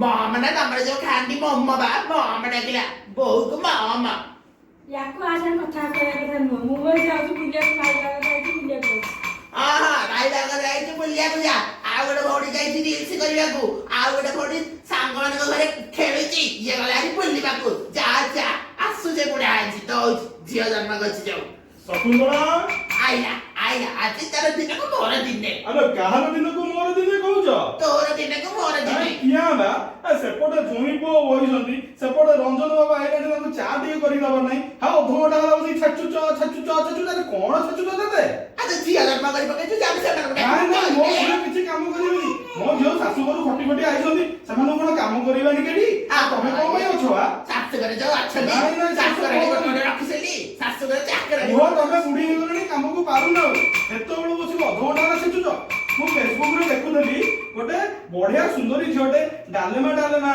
मामा ना तमरे जो खांदी मम्मा बा मामा डाकिला बोहू को मामा याको आसान कथा कहया कथा नुह मु बस जाउछु बुलिया खाइला कथा कि बुलिया को आहा राइला का जाई बुलिया को जा आ गोटे भौडी जाई रील्स करिया को आ गोटे भौडी सांगण को घरे खेलुची ये गला आनी बुलिबा को जा जा आसु जे बुढा आजी तो झियो जन्म गछि जाऊ शकुंतला आइला आइला आज तार दिन को मोर दिन ने अरे काहर दिन को मोर दिन कहूछ तोर दिन को मोर दिन किया बा सेपटे जोई पो होइसंती सेपटे रंजन बाबा आइला जे को चा दिए करि दबर नै हा अधोटा बसी छचु तारे कोन छचु दते आज झियो जन्म करि पके तू जाबे से नाही नाही मो घरे किछि काम करिबनी मो झियो सासु घरु खटी खटी आइसंती समान कोन काम करिबानी केडी आ तमे कोन पय अछो आ सासु घरे जाऊ अच्छा नाही, नाही, सासु घरे सासु कोन रखिसेली सासु घरे चाकर मोह तमे बुढी हेगलनी काम को पारु न एतो बेलु बसी अधोटा छचुच मु फेसबुक रे देखुदली गोटे बढ़िया सुंदरी झियोटे डालेमा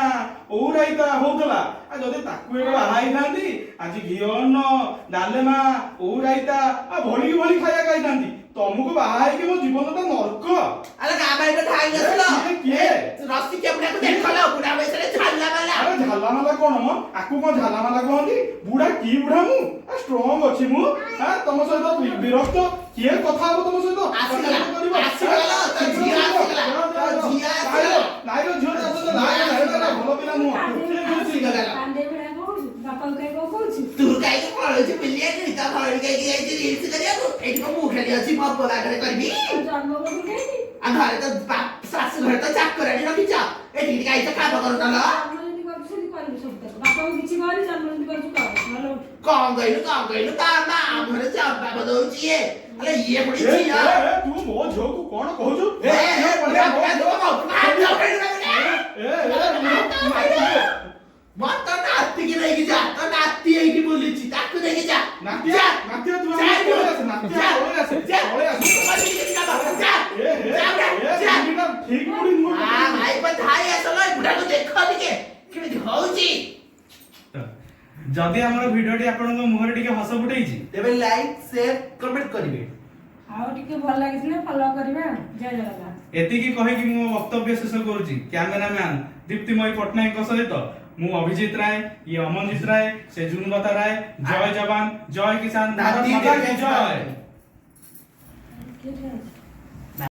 ओराइता होतला आ जदि ताकु एटा हाई थांती आज घियोन डालेमा ओराइता आ भोली भोली खाया खाई थांती तुमको बाहाई के मो जीवनटा नरक अरे का भाई को ठाई नसलो किए रस्सी के बुढ़ा को देखलो बुढ़ा बैसले छाला वाला अरे झाला माला कोन म आकु को झाला माला कहंती बुढ़ा की बुढ़ा मु स्ट्रांग अछि मु हां तम सहित विरक्त किए कथा हो तम सहित आसीगला तो झिया आसीगला तो झिया आसीगला नाइ रो झियो आसीगला नाइ भलो पिला नु आसीगला कांदे बेड़ा कहूछु बापा के कहूछु तू काई को पळो छी बिलिया नि का भाई के जाई रील्स करिया को एठी को मुख खाली अछि बाप बोला करे करबी जन्म को केती आ घरे तो बाप सासु घर तो चाकर आनी रखी जा एठी काई तो काम करू ना जन्म जति करछु सेति करबी सब तक बापा को किछि करी जन्म जति करछु कर नलो कौन गइलु ता मां घरे चापा बदौची ए अरे ये पड़ी छी ए यार तू मो झो को कोन कहूछु ए बड़ा बड़ा दो हाथ जाओ मत तो नाती की नहीं जा तो नाती है की बोली छी ताकू नहीं जा नातिया नातिया तू नातिया ओले आसे ठीक मुड़ी नु हां भाई बधाई असलो बुढ़ा को देखो ଟିକେ केମିତି होउची जदि हमर वीडियोटी आपनको मुहरे टिके हस फुटैछि तेबे लाइक शेयर कमेंट करिवे आउ टिके भल लागिस ना फॉलो करबा जय जगन्नाथ एतिकी कहि कि मो वक्तव्य शेष करूछि कैमरामैन दीप्तिमय पटनायक को सहित मु अभिजीत राय ये अमनजीत राय से जुनलता राय जय जवान जय किसान भारत माता की जय के